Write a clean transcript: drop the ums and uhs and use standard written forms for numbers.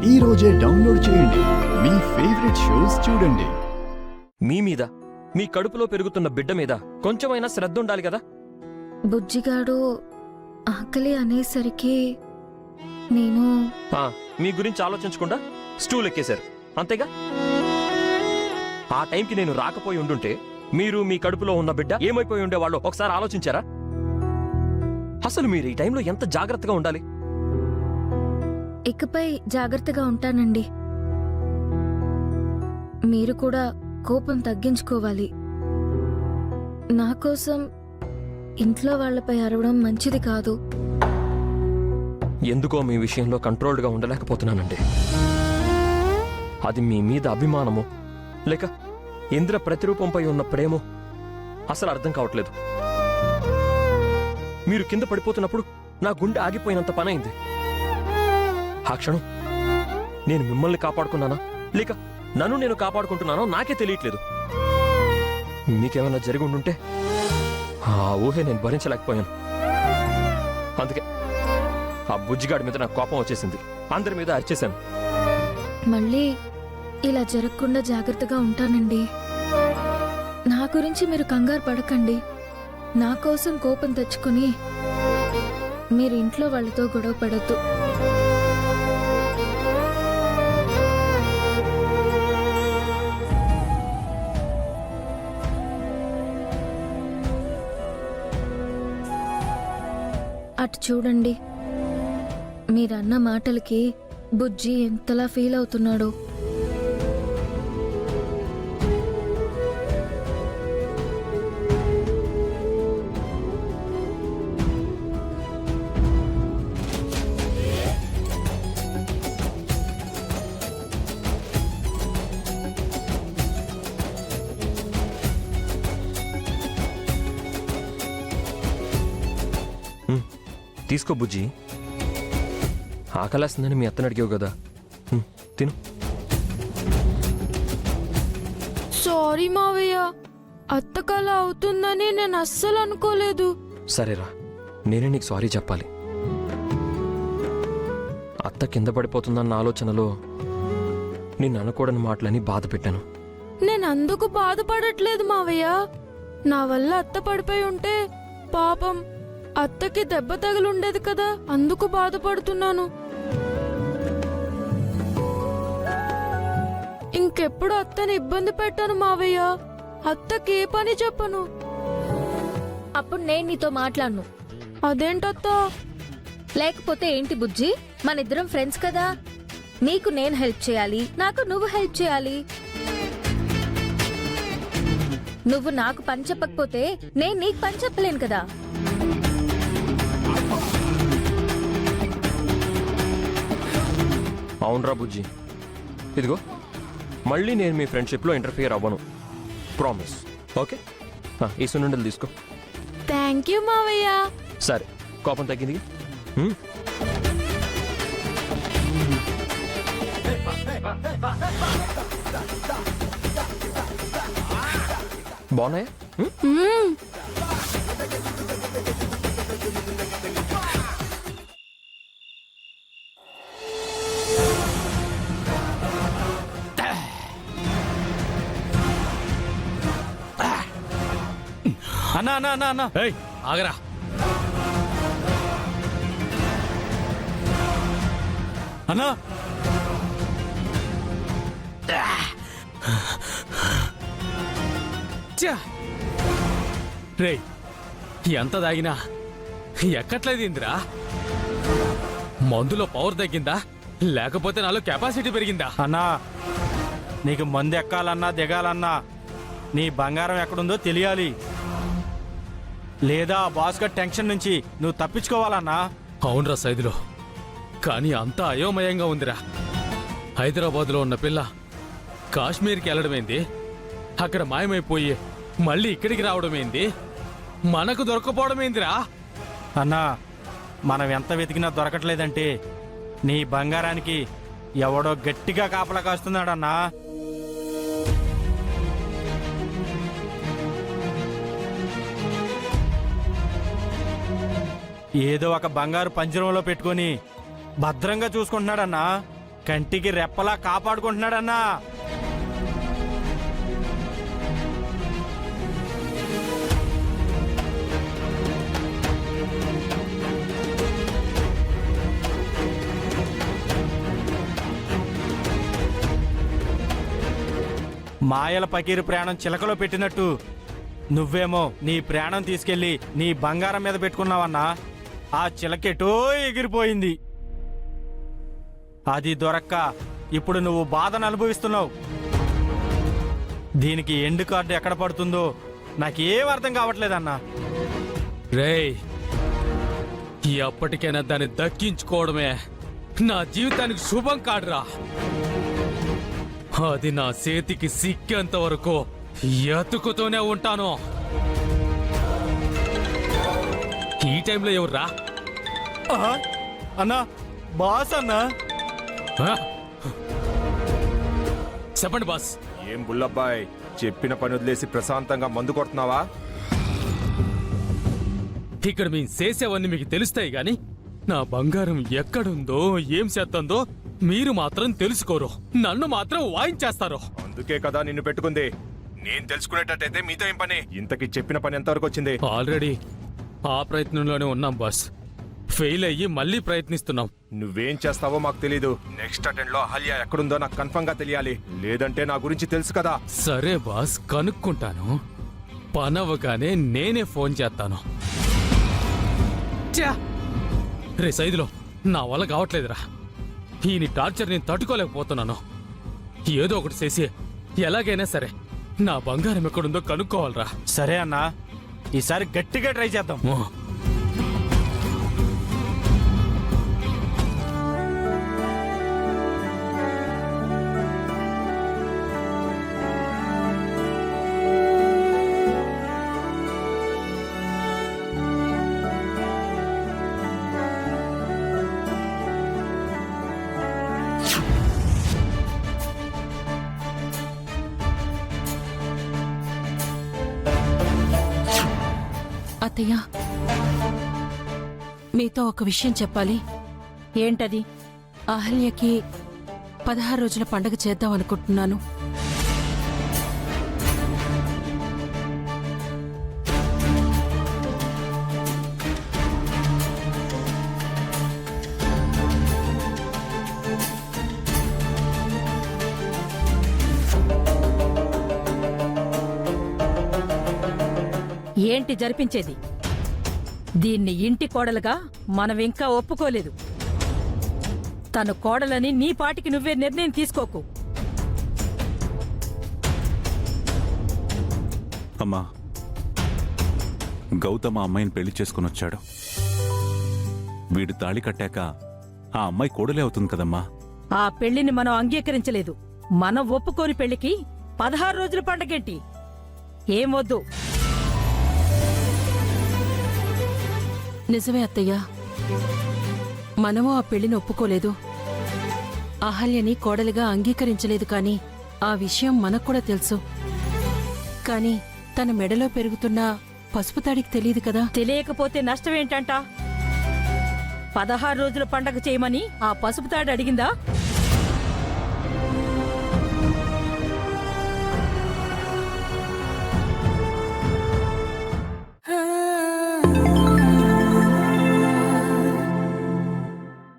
ఈ రోజే డౌన్లోడ్ చేయండి. మీ ఫేవరెట్ షోస్ చూడండి. మీ మీద, మీ కడుపులో పెరుగుతున్న బిడ్డ మీద కొంచెమైనా శ్రద్ధ ఉండాలి కదా. బుజ్జిగాడు ఆకలి అనేసరికి నేను మీ గురించి ఆలోచించకుండా స్టూల్ ఎక్కేశారు అంతేగా. ఆ టైంకి నేను రాకపోయి ఉండుంటే మీరు, మీ కడుపులో ఉన్న బిడ్డ ఏమైపోయి ఉండేవాళ్ళో ఒకసారి ఆలోచించారా? అసలు మీరు ఈ టైంలో ఎంత జాగ్రత్తగా ఉండాలి. ఇకపై జాగ్రత్తగా ఉంటానండి. మీరు కూడా కోపం తగ్గించుకోవాలి. నా కోసం ఇంట్లో వాళ్లపై అరవడం మంచిది కాదు. ఎందుకో మీ విషయంలో కంట్రోల్డ్గా ఉండలేకపోతున్నానండి. అది మీ మీద అభిమానమో లేక ఇంద్ర ప్రతిరూపంపై ఉన్న ప్రేమో అసలు అర్థం కావట్లేదు. మీరు కింద పడిపోతున్నప్పుడు నా గుండె ఆగిపోయినంత పనైంది. ఆ క్షణం నేను మిమ్మల్ని కాపాడుకున్నానా లేక నన్ను నేను కాపాడుకుంటున్నానో నాకే తెలియట్లేదు. మీకేమైనా జరిగి ఉండుంటే ఆ ఊహే నేను భరించలేకపోయాను. అందుకే ఆ బుజ్జిగాడి మీద నాకు కోపం వచ్చేసింది. అందరి మీద అరిచేశాను. మళ్ళీ ఇలా జరగకుండా జాగ్రత్తగా ఉంటానండి. నా గురించి మీరు కంగారు పడకండి. నా కోసం కోపం తెచ్చుకుని మీరు ఇంట్లో వాళ్ళతో గొడవ పడద్దు. అటు చూడండి, మీరన్న మాటలకి బుజ్జి ఎంతలా ఫీల్ అవుతున్నాడో. తీసుకో బుజ్జి, ఆకలేస్తుందని మీ అత్తని అడిగావు కదా, తిను. సారీ మావయ్య, అత్తకల అవుతుందని నేను అస్సలు అనుకోలేదు. సరేరా, నేనే నీకు సారీ చెప్పాలి. అత్త కింద పడిపోతుందన్న ఆలోచనలో నిన్ను అనకూడని మాటలని బాధ పెట్టాను. నేను అందుకు బాధపడట్లేదు మావయ్య. నా వల్ల అత్త పడిపోయి ఉంటే పాపం అత్తకి దెబ్బ తగిలుండేది కదా, అందుకు బాధపడుతున్నాను. ఇంకెప్పుడు అత్తని ఇబ్బంది పెట్టాను మావయ్య. అత్తకి ఏ పని చెప్పను. అప్పుడు నేను నీతో మాట్లాడను. అదేంటత్తా? లేకపోతే ఏంటి బుజ్జి, మనిద్దరం ఫ్రెండ్స్ కదా. నీకు నేను హెల్ప్ చేయాలి, నాకు నువ్వు హెల్ప్ చేయాలి. నువ్వు నాకు పని చెప్పకపోతే నేను నీకు పని చెప్పలేను కదా. అవునరా బుజ్జి, ఇదిగో మళ్ళీ నేను మీ ఫ్రెండ్షిప్లో ఇంటర్ఫియర్ అవ్వను, ప్రామిస్. ఓకే, ఈ సున్నుండలు తీసుకో. థ్యాంక్ యూ మావయ్య. సరే, కోపం తగ్గింది. బాగున్నాయా? అన్నా అన్నా అన్నా అన్నా, ఆగరా. అన్నా రే, ఎంత తాగినా ఎక్కట్లేదు ఇందిరా. మందులో పవర్ తగ్గిందా లేకపోతే నాలో కెపాసిటీ పెరిగిందా? అన్నా, నీకు మందు ఎక్కాలన్నా దిగాలన్నా నీ బంగారం ఎక్కడుందో తెలియాలి. లేదా బాస్కర్ టెన్షన్ నుంచి నువ్వు తప్పించుకోవాలన్నా. అవునరా సైదులో, కానీ అంతా అయోమయంగా ఉందిరా. హైదరాబాద్లో ఉన్న పిల్ల కాశ్మీర్కి వెళ్ళడమేంది, అక్కడ మాయమైపోయి మళ్ళీ ఇక్కడికి రావడమేంది, మనకు దొరకపోవడమేందిరా? అన్నా, మనం ఎంత వెతికినా దొరకట్లేదంటే నీ బంగారానికి ఎవడో గట్టిగా కాపలా కాస్తున్నాడన్నా. ఏదో ఒక బంగారు పంజరంలో పెట్టుకొని భద్రంగా చూసుకుంటున్నాడన్నా. కంటికి రెప్పలా కాపాడుకుంటున్నాడన్నా. మాయల పకీరు ప్రాణం చిలకలో పెట్టినట్టు నువ్వేమో నీ ప్రాణం తీసుకెళ్లి నీ బంగారం మీద పెట్టుకున్నావన్నా. ఆ చిలకెటో ఎగిరిపోయింది. అది దొరక్క ఇప్పుడు నువ్వు బాధను అనుభవిస్తున్నావు. దీనికి ఎండ్ కార్డు ఎక్కడ పడుతుందో నాకేం అర్థం కావట్లేదన్నా. రేయ్, ఎప్పటికైనా దాన్ని దక్కించుకోవడమే నా జీవితానికి శుభం కాదురా. అది నా చేతికి సిక్కేంత వరకు ఎతుకుతూనే ఉంటాను. ఈ టైంలో ఎవర్రా? ఆహా, అన్నా బాస్ అన్నా. ఆ? చెప్పండి బాస్. ఏం బుల్లబ్బాయ్, చెప్పిన పని వదిలేసి ప్రశాంతంగా మందు కొడుతున్నావా? ఇక్కడ మేము చేసేవన్నీ మీకు తెలుస్తాయి గాని నా బంగారం ఎక్కడుందో ఏం చేస్తుందో మీరు మాత్రం తెలుసుకోరు. నన్ను మాత్రం వాయించేస్తారు. అందుకే కదా నిన్ను పెట్టుకుంది. నేను తెలుసుకునేటట్టయితే మీతో ఏం పని? ఇంతకి చెప్పిన పని ఎంతవరకు వచ్చింది? ఆల్రెడీ ఆ ప్రయత్నంలోనే ఉన్నాం బాస్. ఫెయిల్ అయ్యి మళ్ళీ ప్రయత్నిస్తున్నాం. నువ్వేం చేస్తావో మాకు తెలీదు. నెక్స్ట్ అటెండ్ లో అహల్య ఎక్కడుందో నాకు కన్ఫర్మ్ గా తెలియాలి. లేదంటే నా గురించి తెలుసు కదా. సరే బాస్, కనుక్కుంటాను. పనవగానే నేనే ఫోన్ చేస్తాను. ఛా! రే సైదులో, నా వల్ల కావట్లేదురా. ఈయన టార్చర్ నేను తట్టుకోలేకపోతున్నాను. ఏదో ఒకటి చేసి ఎలాగైనా సరే నా బంగారం ఎక్కడుందో కనుక్కోవాలరా. సరే అన్నా, ఈసారి గట్టిగా ట్రై చేద్దాం. ఓ. అత్తయ్య, మీతో ఒక విషయం చెప్పాలి. ఏంటది? అహల్యకి 16 రోజుల పండగ చేద్దాం అనుకుంటున్నాను. ఏంటి జరిపించేది? దీన్ని ఇంటి కోడలుగా మనం ఇంకా ఒప్పుకోలేదు. తను కోడలని నీ పాటికి నువ్వే నిర్ణయం తీసుకోకు. అమ్మా, గౌతమ్ ఆ అమ్మాయిని పెళ్లి చేసుకుని వచ్చాడు. వీడు తాళి కట్టాక ఆ అమ్మాయి కోడలే అవుతుంది కదమ్మా. ఆ పెళ్లిని మనం అంగీకరించలేదు. మనం ఒప్పుకోని పెళ్లికి 16 రోజుల పండగేంటి? ఏం వద్దు. నిజమే అత్తయ్య, మనము ఆ పెళ్లిని ఒప్పుకోలేదు. అహల్యని కోడలిగా అంగీకరించలేదు. కాని ఆ విషయం మనకు కూడా తెలుసు. కాని తన మెడలో పెరుగుతున్న పసుపు తాడికి తెలియదు కదా. తెలియకపోతే నష్టమేంటంట? 16 రోజుల పండగ చేయమని ఆ పసుపు తాడు అడిగిందా?